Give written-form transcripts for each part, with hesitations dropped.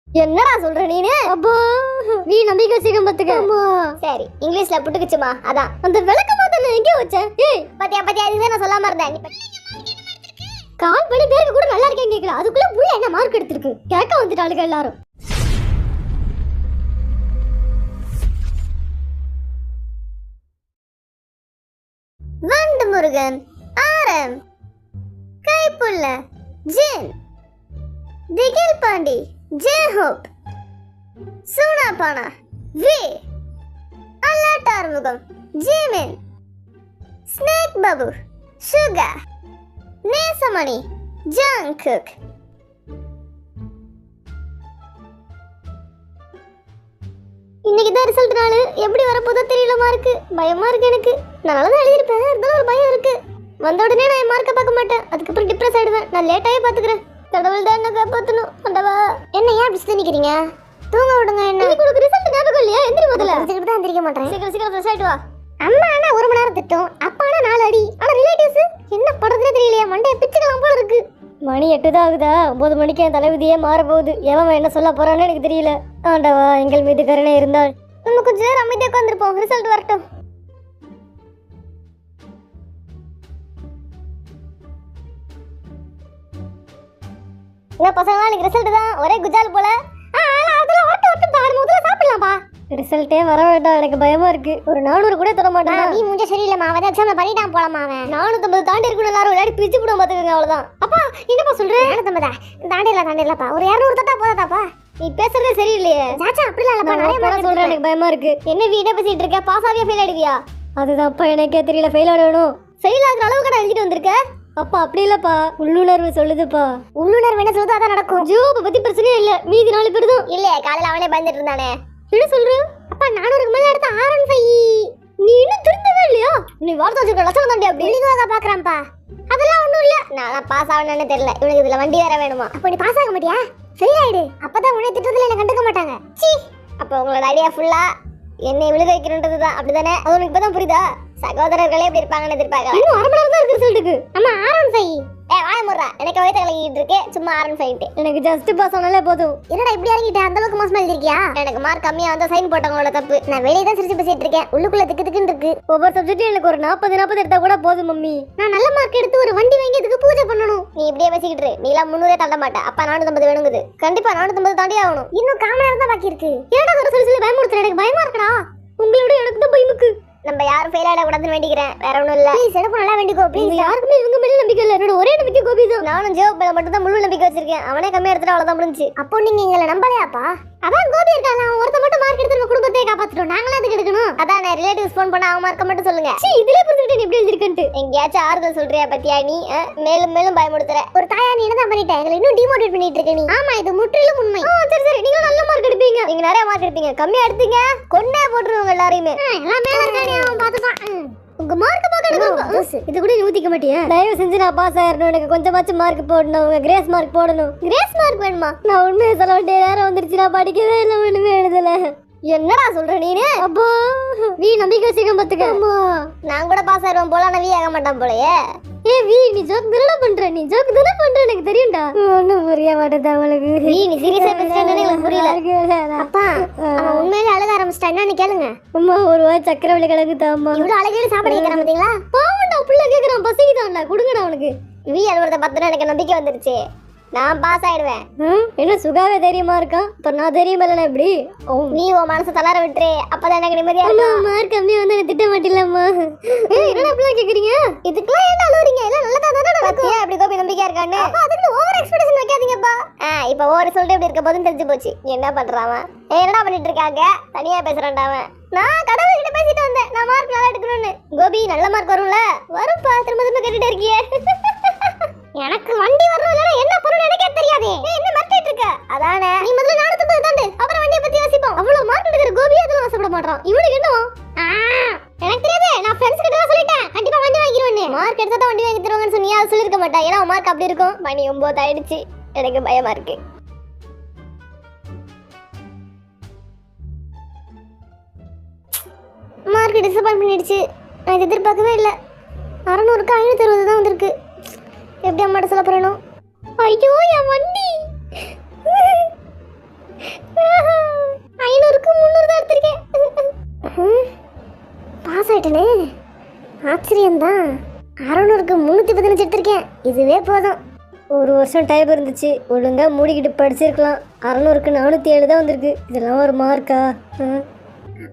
என்னடா சொல்ற நீனு? அப்போ நீ நம்பிக்கை வச்சுக்க பாத்துக்க. சரி இங்கிலீஷ்ல புட்டுக்குச்சுமா, அதான் அந்த விளக்கமா தானே எங்க வச்சேன். ஏய் பாத்தியா பாத்தியா, இதுதான் நான் சொல்லாம இருந்தேன். கால் பண்ணி பேருக்கு கூட நல்லா இருக்கேன்னு கேட்கல, அதுக்குள்ள புள்ள என்ன மார்க் எடுத்திருக்கு கேட்க வந்துட்டாளுங்க எல்லாரும். வண்டு முருகன் ஆரம், Kaipulla Jin, Thigil Pandi J Hope, Soonapaana V, Allaat Arumugam Jimin, snake Babu Suga, Nesamani Jungkook. இன்னைக்கு தான் ரிசல்ட் நாள், எப்படி வரப்போதோ தெரியல. மார்க்கு பயமா இருக்கு எனக்கு. நான் நல்லா தான் எழுதிருப்பேன், இருந்தாலும் ஒரு பயம் இருக்கு. வந்த உடனே நான் என் மார்க்கை பார்க்க மாட்டேன், அதுக்கப்புறம் டிப்ரெஸ் ஆயிடுவேன். நான் லேட்டாகவே பார்த்துக்கிறேன். கடவுள் தான் என்ன காப்பாற்றணும். அண்டவா என்ன ஏன் அப்படி நிற்கிறீங்க? தூங்க விடுங்க. என்ன உங்களுக்கு ரிசல்ட் ஞாபகம் இல்லையா? எந்திரி முதல்ல. தான் எந்திரிக்க மாட்டேன். சீக்கிரம் சீக்கிரம் ஃப்ரெஷ் ஆயிட்டு வா. அம்மா ஆனா 1 மணி நேரம் திட்டம், அப்பா ஆனா 4 அடி. ஆனா ரிலேட்டிவ்ஸ் என்ன பண்றதுனே தெரியலையா, மண்டைய பிச்சுக்கலாம் போல இருக்கு. மணி 8 தான் ஆகுதா? 9 மணிக்கு என் தலைவிதியே மாற போகுது. எவன் என்ன சொல்ல போறான்னு எனக்கு தெரியல. ஆண்டவா எங்கள் மீது கருணை இருந்தால் நம்ம கொஞ்ச நேரம் அமைதியாக உட்காந்துருப்போம். ரிசல்ட் வரட்டும். என்ன பசங்களா, எனக்கு ரிசல்ட் தான் ஒரே குஜால் போல. சாப்பிடலாம்ப்பா. ரிசல்ட்டே வர வேண்டாம், எனக்கு பயமா இருக்கு. ஒரு 400 கூட தர மாட்டேன். நீ மூஞ்ச சரியில்லைமா, அவன் எக்ஸாம்ல பண்ணிட்டான் போலாமா. அவன் 450 தாண்டி இருக்கணும். எல்லாரும் விளையாடி பிரிச்சு போடுவோம் பாத்துக்கங்க. அவ்வளவுதான். அப்பா என்னப்பா சொல்ற? 450 தாண்டிடலாம்ப்பா. ஒரு 200 தட்டா போதாதாப்பா? நீ பேசுறதே சரியில்லையே. சாச்சா அப்படிலாம் இல்லப்பா, நிறைய மார்க் சொல்றேன். எனக்கு பயமா இருக்கு. என்ன வீட பேசிட்டு இருக்க? பாஸ் ஆவியா ஃபெயில் ஆயிடுவியா? அதுதான்ப்பா எனக்கே தெரியல. ஃபெயில் ஆகணும். ஃபெயில் ஆகுற அளவுக்கு நான் எழுதிட்டு வந்திருக்க. அப்பா அப்படி இல்லப்பா, உள்ளுணர்வு சொல்லுதுப்பா. உள்ளுணர்வு என்ன சொல்லுது அதான் நடக்கும். ஜோப பத்தி பிரச்சனையே இல்ல, மீதி 4 பேர் தான். இல்ல காலையில அவனே பயந்துட்டு இருந்தானே. என்ன சொல்ற? அப்பா 400க்கு மேல எடுத்த R15. நீ இன்னும் திருந்தவே இல்லையா? நீ வார்த்தை வச்சிருக்க லட்சணம் தாண்டி அப்படி வெளிவாக பாக்குறான்ப்பா. அதெல்லாம் ஒண்ணும் இல்ல. நான் பாஸ் ஆகணும்னு தெரியல. இவனுக்கு இதுல வண்டி வேற வேணுமா? அப்ப நீ பாஸ் ஆக மாட்டியா? ஃபெயில் ஆயிடு. அப்பதான் உன்னை திட்டத்துல என்ன கண்டுக்க மாட்டாங்க. சீ, அப்ப உங்களோட ஐடியா ஃபுல்லா என்னை விழுக வைக்கணுன்றதுதான், அப்படிதானே? அது உனக்கு இப்பதான் புரியுதா? சகோதரர்களே எப்படி இருப்பாங்கன்னு எதிர்பார்க்கல. இன்னும் 1/2 மணி நேரம் தான் இருக்கு ரிசல்ட்டுக்கு. அம்மா R15. வாய முறா, எனக்கு வயிற்று கலங்கிட்டு இருக்கு. சும்மா R15. எனக்கு ஜஸ்ட் பாஸ் ஆனாலே போதும். என்னடா இப்படி இறங்கிட்ட? அந்த அளவுக்கு மோசமா எழுதிருக்கியா? எனக்கு மார்க் கம்மியா வந்தா சைன் போட்டவங்களோட தப்பு. நான் வெளியே தான் சிரிச்சு பேசிட்டு இருக்கேன், உள்ளுக்குள்ள திக்கு திக்குன்னு இருக்கு. ஒவ்வொரு சப்ஜெக்ட்டும் எனக்கு ஒரு 40 எடுத்தா கூட போதும் மம்மி. நான் நல்ல மார்க் எடுத்து ஒரு வண்டி வாங்கி இதுக்கு பூஜை பண்ணணும். நீ இப்படியே பேசிக்கிட்டு இரு. நீ எல்லாம் 300 தாண்ட மாட்டேன். அப்பா 450 வேணுங்குது. கண்டிப்பா 450 தாண்டி ஆகணும். இன்னும் 1/4 மணி நேரம் தான் பாக்கி இருக்கு. ஏன்டா ஒரு சொல்லி பயமுறுத்துற? எனக்கு பயமா இருக்குடா. உங்களோட எனக்கு தான் பயமுக்கு. நம்ம யாரும் ஃபெயில் ஆட கூடாதுன்னு வேண்டிக்கிறேன், வேற ஒண்ணும் இல்ல. ப்ளீஸ் எனக்கு நல்லா வேண்டிக்கோ ப்ளீஸ். யாருக்குமே இவங்க மேல நம்பிக்கை இல்ல. என்னோட ஒரே நம்பிக்கை கோபி தான். நானும் ஜோ மேல மட்டும் தான் முழு நம்பிக்கை வச்சிருக்கேன். அவனே கம்மியா எடுத்துட்டு அவ்வளவுதான் முடிஞ்சு. அப்போ நீங்க எங்களை நம்பலையாப்பா? அதான் கோபி இருக்காங்க, அவன் ஒருத்த மட்டும் மார்க் எடுத்து நம்ம குடும்பத்தை காப்பாத்திட்டோம். நாங்களே அதுக்கு எடுக்கணும். அதான் நான் ரிலேட்டிவ்ஸ் ஃபோன் பண்ண அவன் மார்க்க மட்டும் சொல்லுங்க. சீ, இதுல புரிஞ்சுக்கிட்டு நீ எப்படி எழுதிருக்கன்ட்டு. எங்கயாச்சும் ஆறுதல் சொல்றியா பத்தியா நீ? மேலும் மேலும் பயமுடுத்துற. ஒரு தாயா நீ என்னதான் பண்ணிட்ட? எங்களை இன்னும் டிமோட்டிவேட் பண்ணிட்டு இருக்க நீ. ஆமா, இது முற்றிலும் உண்மை. சரி சரி, நீங்க நல்ல மார்க் எடுப்பீங்க. நீங்க நிறைய மார்க் எடுப்பீங்க. கம்மியா எடுத்தீங்க கொன்னே போட்டுருவாங்க எல்லாரையுமே. எல்லாம் மேல இருக்கானே அவன் பாத்துப்பான். உங்க மார்க் பார்க்கணும். இது கூட ஊத்திக்க மாட்டியா? தயவு செஞ்சு நான் பாஸ் ஆயிரணும். எனக்கு கொஞ்சமாச்சும் மார்க் போடணும். உங்க கிரேஸ் மார்க் போடணும். கிரேஸ் மார்க் வேணுமா? நான் உண்மையை சொல்ல வேண்டிய நேரம் வந்துருச்சு. நான் படிக்கவே இல்லை, ஒண்ணுமே எழுதல. என்னடா சொல்ற நீனு? அப்போ நீ நம்பிக்கை வச்சுக்க பாத்துக்க. நான் கூட பாஸ் ஆயிடுவேன் போல, நான் வீ ஆக மாட்டான் போலயே. வீ நீ ஜோக் தானே பண்ற? நீ ஜோக் தானே பண்ற, எனக்கு தெரியும்டா. ஒண்ணும் புரிய மாட்டேதா உங்களுக்கு. நீ சீரியஸா பேசுறேன்னு எனக்கு புரியல. அப்பா அவன் உண்மையிலே அழுக ஆரம்பிச்சிட்டா. என்னன்னு கேளுங்க. அம்மா ஒரு வாய் சக்கரவள்ளி கிழங்கு தாம்மா. இவ்வளவு அழகான சாப்பாடு கேக்குறான் பாத்தீங்களா? பாவம்டா புள்ள கேக்குறான், பசிக்குதான்டா, கொடுங்கடா அவனுக்கு. வீ அழுவறத பார்த்தா எனக்கு நம்பிக்கை வந்துருச்சு. நான் பாஸ் ஆயிடுவேன். என்ன சுகாவே தைரியமா இருக்கா? இப்ப நான் தைரியமா இல்ல எப்படி? நீ உன் மனசை தளர விட்டுரு, அப்பதான் எனக்கு நிம்மதியா இருக்கும். மார்க் கம்மியா வந்து எனக்கு திட்ட மாட்டில்லம்மா. என்னடா இப்படி கேக்குறீங்க? இதுக்கெல்லாம் ஏன் அழுவுறீங்க? எல்லாம் நல்லதா தானே நடக்கும். அப்படி கோபி நம்பிக்கையா இருக்கானே. அப்ப அதுக்கு ஓவர் எக்ஸ்பெக்டேஷன் வைக்காதீங்கப்பா. இப்ப ஓவர் சொல்லிட்டு இப்படி இருக்க போதுன்னு தெரிஞ்சு போச்சு. என்ன பண்றான்? என்னடா பண்ணிட்டு இருக்காங்க? தனியா பேசுறான்டா அவன். நான் கடவுள்கிட்ட பேசிட்டு வந்தேன், நான் மார்க் நல்லா எடுக்கணும்னு. கோபி நல்ல மார்க் வரும்ல? வரும்பா, திரும்ப திரும்ப கேட்டுட்டே இருக்கியே. எனக்கு வண்டி வரணும்ல, என்ன பொருள் எனக்கே தெரியாது. என்ன மறந்துட்டு இருக்க? அதானே நீ முதல்ல 450 தாண்டு, அப்புறம் வண்டியை பத்தி யோசிப்போம். அவ்வளவு மார்க் எடுக்கிற கோபி அதெல்லாம் ஆசைப்பட மாட்டான். இவனுக்கு என்னவா? எனக்கு தெரியாது. நான் ஃப்ரெண்ட்ஸ் கிட்ட சொல்லிட்டேன், கண்டிப்பா வண்டி வாங்கிடுவேன்னு. மார்க் எடுத்தா தான் வண்டி வாங்கி தருவாங்கன்னு சொன்னியா? அது சொல்லிருக்க மாட்டா. ஏன்னா மார்க் அப்படி இருக்கும். மணி 9 ஆயிடுச்சு. எனக்கு பயமா இருக்கு. மார்க் டிசப்பாயிண்ட் பண்ணிடுச்சு. நான் எதிர்பார்க்கவே இல்லை. 600க்கு 560 தான் வந்திருக்கு. எப்படி அம்மாட்ட சொல்ல போறேனோ? ஐயோ என் வண்டி. ஆச்சரியம் தான். 600க்கு 315 எடுத்திருக்கேன். இதுவே போதும். ஒரு வருஷம் டைம் இருந்துச்சு, ஒழுங்கா மூடிக்கிட்டு படிச்சிருக்கலாம். 600க்கு 407 தான் வந்திருக்கு. இதெல்லாம் ஒரு மார்க்கா?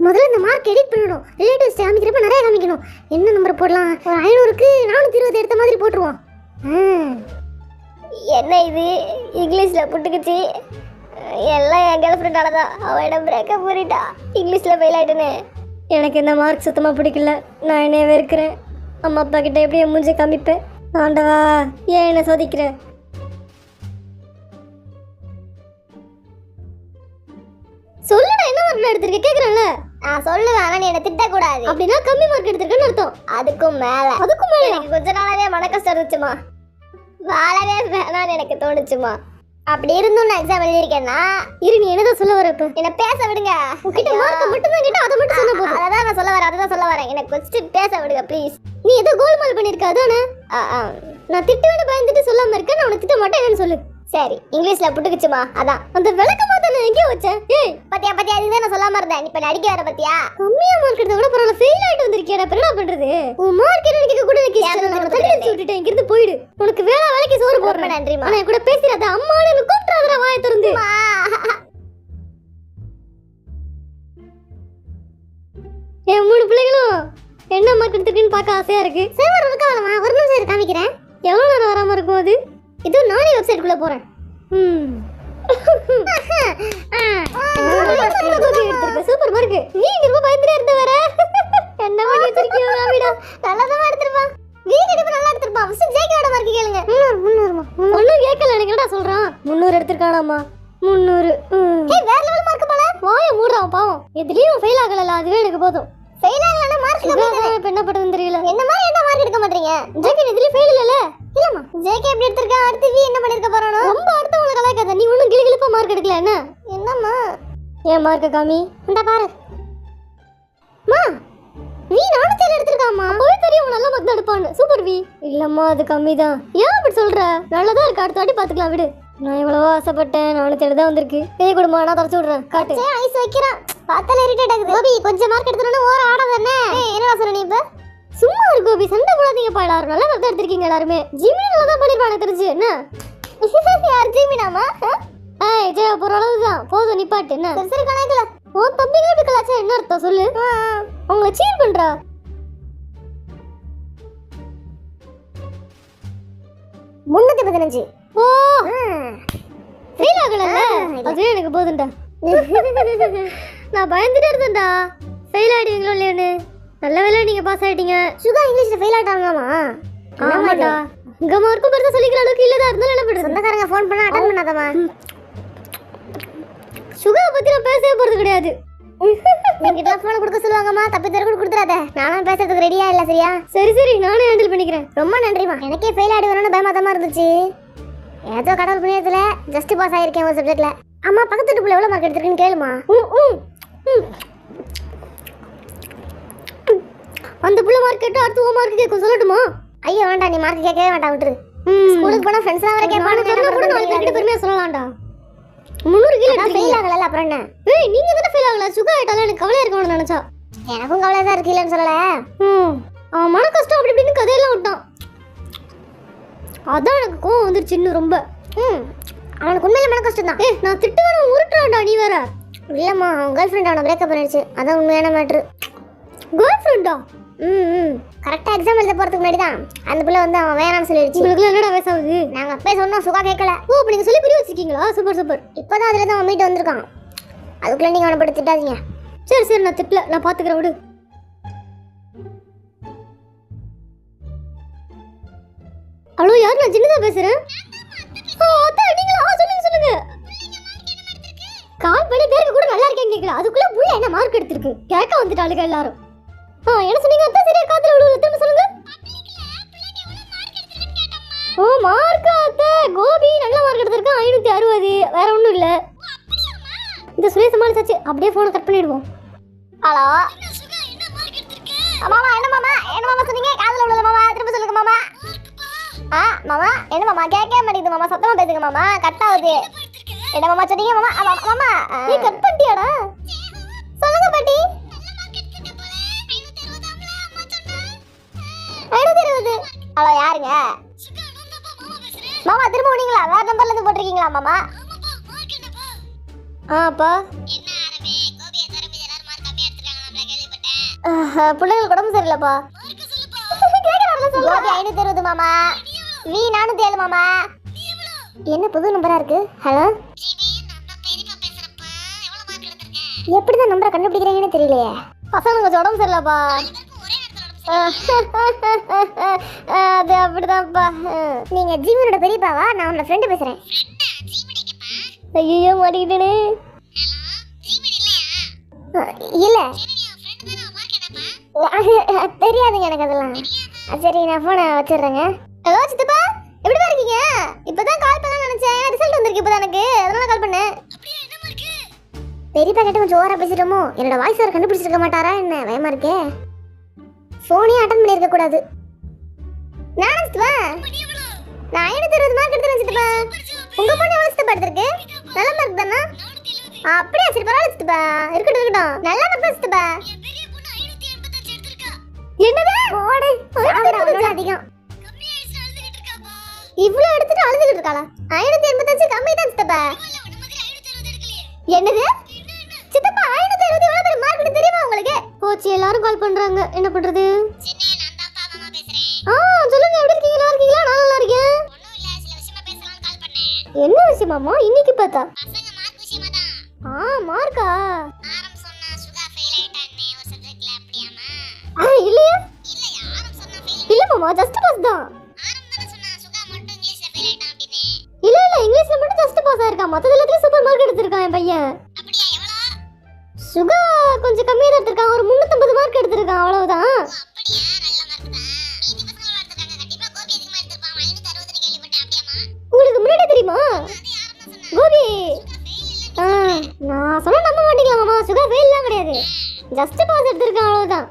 முதல்ல இந்த மார்க் எடிட் பண்ணணும். ரிலேட்டிவ்ஸ் காமிக்கிறப்ப நிறைய காமிக்கணும். என்ன நம்பர் போடலாம்? ஒரு 500க்கு 420 எடுத்த மாதிரி போட்டுருவோம். என்ன இது இங்கிலீஷ்ல புட்டுக்குச்சு? எல்லாம் என் கேர்ள் ஃப்ரெண்டால தான். அவட பிரேக்கப் பண்ணிட்டா. இங்கிலீஷ்ல ஃபெயில் ஆயிட்டேனே. எனக்கு இந்த மார்க் சுத்தமா பிடிக்கல. நான் என்ன வெறுக்கிறேன். அம்மா அப்பா கிட்ட எப்படி என் மூஞ்சி காமிப்பேன்? ஆண்டவா, ஏன் என்ன சோதிக்கிற? சொல்லுடா, என்ன மார்க் எடுத்திருக்க? கேக்குறேன்ல. நான் சொல்லுவேன், ஆனா நீ என்ன திட்டக்கூடாது. அப்படின்னா கம்மி மார்க் எடுத்திருக்கேன்னு அர்த்தம். அதுக்கும் மேல எனக்கு கொஞ்ச நாளாவே மன கஷ்டம் இருந்துச்சுமா. வாழவே வேணான்னு எனக்கு தோணுச்சுமா. அப்படி இருந்தும் நான் எக்ஸாம் எழுதியிருக்கேன்னா இரு. நீ என்னதான் சொல்ல வர? இப்ப என்ன பேச விடுங்க. உங்ககிட்ட மார்க் மட்டும் தான் கேட்டா அதை மட்டும் சொன்ன போதும். அதான் நான் சொல்ல வரேன். எனக்கு ஃபர்ஸ்ட் பேச விடுங்க ப்ளீஸ். நீ ஏதோ கோல்மால் பண்ணிருக்க அதானே? நான் திட்டுவேன்னு பயந்துட்டு சொல்லாம இருக்கேன். நான் உனக்கு திட்ட மாட்டேன். என்னன்னு சொல்லு. சரி, இங்கிலீஷ்ல புட்டுக்குச்சுமா. அதான் அந்த விளக்கமா தானே எங்கேயோ வச்சேன். ஏய் பத்தியா அதுதான் நான் சொல்லாம இருந்தேன். இப்ப நடிக்க வர பத்தியா? கம்மியா மார்க் எடுத்தா கூட பரவாயில்ல, ஃபெயில் ஆயிட்டு வந்திருக்கியா? என்ன பண்றது? உன் மார்க் என்ன கேட்க கூட எனக்கு இஷ்டம் இல்ல. தள்ளி விட்டுட்டேன். இங்க இருந்து போயிடு. உனக்கு வேலைக்கு சோறு போடுறேன். நன்றிமா. நான் கூட பேசிராத. அம்மான்னு என்ன கூப்பிடாதடா வாயை திறந்து. என் 3 பிள்ளைகளும் என்ன மார்க் எடுத்துருக்குன்னு பார்க்க ஆசையா இருக்கு. சரி இருக்காமா, ஒரு நிமிஷம் காமிக்கிறேன். எவ்வளவு நேரம் வராம இருக்கும் அது? இதோ நானே வெப்சைட்குள்ள போறேன். Super mark. நீ ரொம்ப பயந்துட்டே இருந்த வேற. என்ன பண்ணி வச்சிருக்கீங்க ராமிடா? நல்லதா எடுத்துப்பா. வீக் எடுப்பு நல்லா எடுத்துப்பா. ஃபர்ஸ்ட் ஜேகேவோட மார்க் கேளுங்க. 300 ஒண்ணும் கேட்கல. எனக்கு என்னடா சொல்றான்? 300 எடுத்துட்டானாமா. 300. ஏய் வேற லெவல் மார்க் போல. வாயை மூடுறான் பாவம். எதுலயும் ஃபெயில் ஆகலல, அதுவே எனக்கு போதும். ஃபெயில் ஆகலனா மார்க் கம்மி தானே. இப்ப என்ன பண்றதுன்னு தெரியல. என்ன மார்க் எடுக்க மாட்டீங்க? ஜேகே எதுலயும் ஃபெயில் இல்லல. இல்லம்மா, ஜேகே எப்படி எடுத்துர்க்கா? அடுத்து வி என்ன பண்ணிருக்க போறானோ? ரொம்ப அடுத்தவங்கள கலாய்க்காத. நீ ஒண்ணும் கிளிகிளிப்பா மார்க் எடுக்கல என்ன? என்னம்மா ஏன் மார்க் காமி? இந்த பாரு மா, வி 407 எடுத்துர்க்காமா. போய் தெரியும் நல்ல மார்க் தான் எடுப்பான்னு. Super we. இல்லம்மா அது கம்மி தான். ஏன் அப்படி சொல்ற? நல்லதா இருக்கு. அடுத்த வாட்டி பாத்துக்கலாம் விடு. நான் எவ்வளவோ ஆசைப்பட்டேன். 407 தான் வந்திருக்கு. கை கொடுமா, நான் தரச்சு விடுறேன். காட்டு. ஐஸ் வைக்கிறான். பார்த்தாலே இரிட்டேட் ஆகுது. கோபி கொஞ்சம் மார்க் எடுத்துறேன்னு ஓர ஆடாதே. என்னடா சொல்ற நீ? இப்ப சும்மா இரு கோபி, சண்டை போடாதீங்கப்பா. எல்லாரும் நல்லா மார்க் எடுத்திருக்கீங்க எல்லாருமே. ஜிமினி நல்லா தான் பண்ணிருப்பாங்க தெரிஞ்சு. என்ன யார் ஜிமினாமா? ஏய் ஜெய போற அளவுதான் போதும், நிப்பாட்டு. என்ன சரி கணக்குல ஓ தம்பிங்க இப்படி கலாச்சா என்ன அர்த்தம் சொல்லு? அவங்க சீட் பண்றா. முன்னூத்தி 15. ஓ ஃபெயில் ஆகல. அதுவே எனக்கு போதும்டா. நான் பயந்துட்டே இருந்தேன்டா ஃபெயில் ஆயிடுவீங்களோ இல்லையான்னு. நல்ல வேளை நீங்க பாஸ் ஆயிட்டீங்க. சுகா இங்கிலீஷ்ல ஃபெயில் ஆயிட்டாங்களாமா? ஆமாடா. உங்க மார்க்கும் பெருசா சொல்லிக்கிற அளவுக்கு இல்லதா இருந்தாலும் என்ன பண்றது? சொந்தக்காரங்க ஃபோன் பண்ணா அட்டெண்ட் பண்ணாதமா. சுகா பத்தி நான் பேசவே போறது கிடையாது. நீங்கிட்ட ஃபோன் கொடுக்க சொல்லுவாங்கம்மா. தப்பி தர கூட கொடுத்துறாத. நானும் பேசுறதுக்கு ரெடியா இல்ல. சரியா? சரி நானே ஹேண்டில் பண்ணிக்கிறேன். ரொம்ப நன்றிமா. எனக்கே ஃபெயில் ஆயிடுவேன்னு பயமாதமா இருந்துச்சு. ஏதோ கடவுள் புண்ணியத்துல ஜஸ்ட் பாஸ் ஆயிருக்கேன் ஒரு சப்ஜெக்ட்ல. அம்மா பக்கத்து வீட்டுல எவ்வளவு மார்க் எடுத்திருக்கேன்னு கேளுமா. அந்த புள்ள மார்க் கேட்டு அடுத்து மார்க் கேட்கும். சொல்லட்டுமா? ஐயோ வேண்டாம், நீ மார்க் கேட்கவே வேண்டாம், விட்டுரு. ஸ்கூலுக்கு போனா ஃப்ரெண்ட்ஸ் எல்லாம் வர கேட்பாங்க. கூட நாலு பேர் கிட்ட பெருமையா சொல்லலாம்டா. 300 கீழ ஃபெயில் ஆகல. அப்புறம் என்ன? ஏய் நீங்க தான ஃபெயில் ஆகல. சுகா ஆயிட்டால. எனக்கு கவலையா இருக்கும்னு நினைச்சா. எனக்கும் கவலையா தான் இருக்கு, இல்லன்னு சொல்லல. அவன் மன கஷ்டம் அப்படி இப்படின்னு கதையெல்லாம் விட்டான். அதான் எனக்கு கோவம் வந்துருச்சு இன்னும் ரொம்ப. அவனுக்கு உண்மையில மன கஷ்டம் தான். நான் திட்டுவேன் உருட்டுறான்டா நீ வேற. இல்லம்மா, அவன் கேர்ள் ஃப்ரெண்ட் அவனை பிரேக்கப் பண்ணிடுச்சு. அதான் உண்மையான மேட்ரு. கேர்ள் ஃப்ரெண்டா? கரெக்டா எக்ஸாம் எழுத போறதுக்கு முன்னாடி தான் அந்த பிள்ளை வந்து அவன் வேணாம்னு சொல்லிடுச்சு. உங்களுக்கு என்னடா வயசாகுது? நாங்க அப்பே சொன்னோம், சுகா கேட்கல. ஓ அப்ப நீங்க சொல்லி புரிய வச்சிருக்கீங்களா? சூப்பர். இப்பதான் அதுல தான் அவன் மீட் வந்திருக்கான். அதுக்குள்ள நீங்க அவனை படுத்து திட்டாதீங்க. சரி நான் திட்டல, நான் பாத்துக்கிறேன் விடு. ஹலோ யார்? நான் ஜின்னு தான் பேசுறேன். அத்தா நீங்களா? சொல்லுங்க. கால் பண்ணி பேருக்கு கூட நல்லா இருக்கேன்னு கேட்கல. அதுக்குள்ள புள்ள என்ன மார்க் எடுத்திருக்கு கேட்க வந்துட்டாளுங்க எல்லாரும். என்ன சொன்னீங்க அத்தா? சரியா காதுல விழுவல. திரும்ப சொல்லுங்க. ஓ மார்க் அத்தா. கோபி நல்ல மார்க் எடுத்திருக்கான். 560. வேற ஒண்ணும் இல்ல. இந்த சுரேஷ் சமாளிச்சாச்சு. அப்படியே போனை கட் பண்ணிடுவோம். ஹலோ மாமா. என்ன மாமா சொன்னீங்க? காதுல விழுவல மாமா. திரும்ப சொல்லுங்க மாமா. மாமா என்ன மாமா கேட்க மாட்டேங்குது மாமா. சத்தமா பேசுங்க மாமா. கட் ஆகுது. என்ன மாமா சொன்னீங்க மாமா? மாமா நீ கட் பண்ணிட்டியாடா? சொல்லுங்க பாட்டி. மாமா திரும்ப நீங்களா வேற நம்பர்ல இருந்து போட்டிருக்கீங்களா மாமா? அப்பா பிள்ளைங்களுக்கு உடம்பு சரியில்லப்பா. கோபி 560 மாமா, வி 407 மாமா. என்ன புது நம்பரா இருக்கு? ஹலோ, எப்படிதான் நம்பரை கண்டுபிடிக்கிறீங்கன்னு தெரியலையே. பசங்க கொஞ்சம் உடம்பு சரியில்லப்பா. அது அப்படிதான்ப்பா. நீங்க ஜீவனோட பெரியப்பாவா? நான் உன்னோட ஃப்ரெண்டு பேசுறேன். ஐயோ மாட்டிக்கிட்டேனே. இல்ல தெரியாதுங்க எனக்கு அதெல்லாம். சரி நான் போனை வச்சிடுறேங்க. ஹலோ சித்தப்பா, எப்படிப்பா இருக்கீங்க? இப்பதான் கால் பண்ண நினைச்சேன், ரிசல்ட் வந்திருக்கு இப்பதான் எனக்கு, அதனால கால் பண்ணேன். பெரியப்பா கிட்ட கொஞ்சம் ஓவரா பேசிட்டோமோ? என்னோட வாய்ஸ் அவர் கண்டுபிடிச்சிருக்க மாட்டாரா என்ன? பயமா இருக்கே. போனே அட்டன் பண்ணிருக்க கூடாது. நான் சித்தப்பா நான் 560 மார்க் எடுத்துறேன் சித்தப்பா. உங்க பொண்ணு எவ்வளவு சித்தப்பா எடுத்திருக்கு? நல்ல மார்க் தானா? அப்படியே சரி பரவாயில்ல சித்தப்பா, இருக்கட்டும் இருக்கட்டும். நல்ல மார்க் சித்தப்பா. என்னது ஓடு அவளோட அதிகம். இவ்ளோ எடுத்துட்டு அழுதுகிட்டு இருக்காளா? 585 கம்மி தான் சித்தப்பா. என்னது சித்தப்பா 560 எவ்வளவு பெரிய மார்க் தெரியுமா உங்களுக்கு? போச்சு, எல்லாரும் கால் பண்றாங்க, என்ன பண்றது? சொல்லுங்க, எப்படி இருக்கீங்க? நல்லா இருக்கீங்களா? நான் நல்லா இருக்கேன். என்ன விஷயமாமா இன்னைக்கு பார்த்தா? மார்க்கா? இல்லையா? இல்ல மாமா, ஜஸ்ட் பாஸ் தான். இல்ல இங்கிலீஷ்ல மட்டும் ஜஸ்ட் பாஸ் ஆயிருக்கான், மத்த எல்லாத்துலயும் சூப்பர் மார்க் எடுத்திருக்கான் என் பையன். சுகா கொஞ்சம் கம்மியா தான் எடுத்திருக்கான், ஒரு 350 மார்க் எடுத்திருக்கான், அவ்வளவுதான். உங்களுக்கு முன்னாடி தெரியுமா கோபி? நான் சொன்னா நம்ப மாட்டீங்களா மாமா, சுகா ஃபெயில்லாம் கிடையாது, ஜஸ்ட் பாஸ் எடுத்திருக்கான், அவ்வளவுதான்.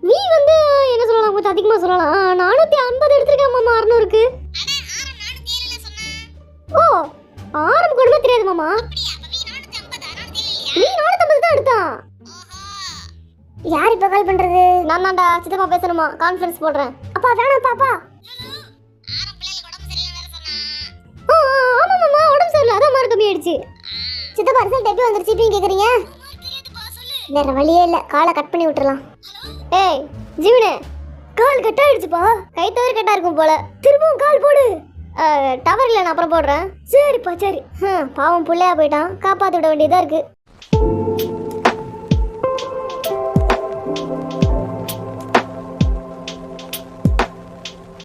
நீ வந்து என்ன சொல்லலாம், கொஞ்சம் அதிகமா சொல்லலாம். 450 எடுத்திருக்கேன் மாமா 600க்கு. ஓ, ஆரம் கொடுமை தெரியாது மாமா. நீ 450 தான் எடுத்தான். யார் இப்ப கால் பண்றது? நான் தான்டா, சித்தப்பா பேசணுமா, கான்ஃபரன்ஸ் போடுறேன். அப்பா வேணாம் பாப்பா. ஆமா மாமா, உடம்பு சரியில்லை, அதான் மார்க் கம்மி ஆயிடுச்சு. சித்தப்பா ரிசல்ட் எப்படி வந்துருச்சு இப்ப கேக்குறீங்க? வேற வழியே இல்ல, காலை கட் பண்ணி விட்டுறலாம். ஏய் ஜீவனே, கால் கட் ஆயிடுச்சுப்பா. கை தவறு கட்டா இருக்கும் போல, திரும்பவும் கால் போடு. டவர் இல்ல, நான் அப்புறம் போடுறேன். சரிப்பா சரி. பாவம் புள்ளையா போயிட்டான், காப்பாத்தி விட வேண்டியதா இருக்கு.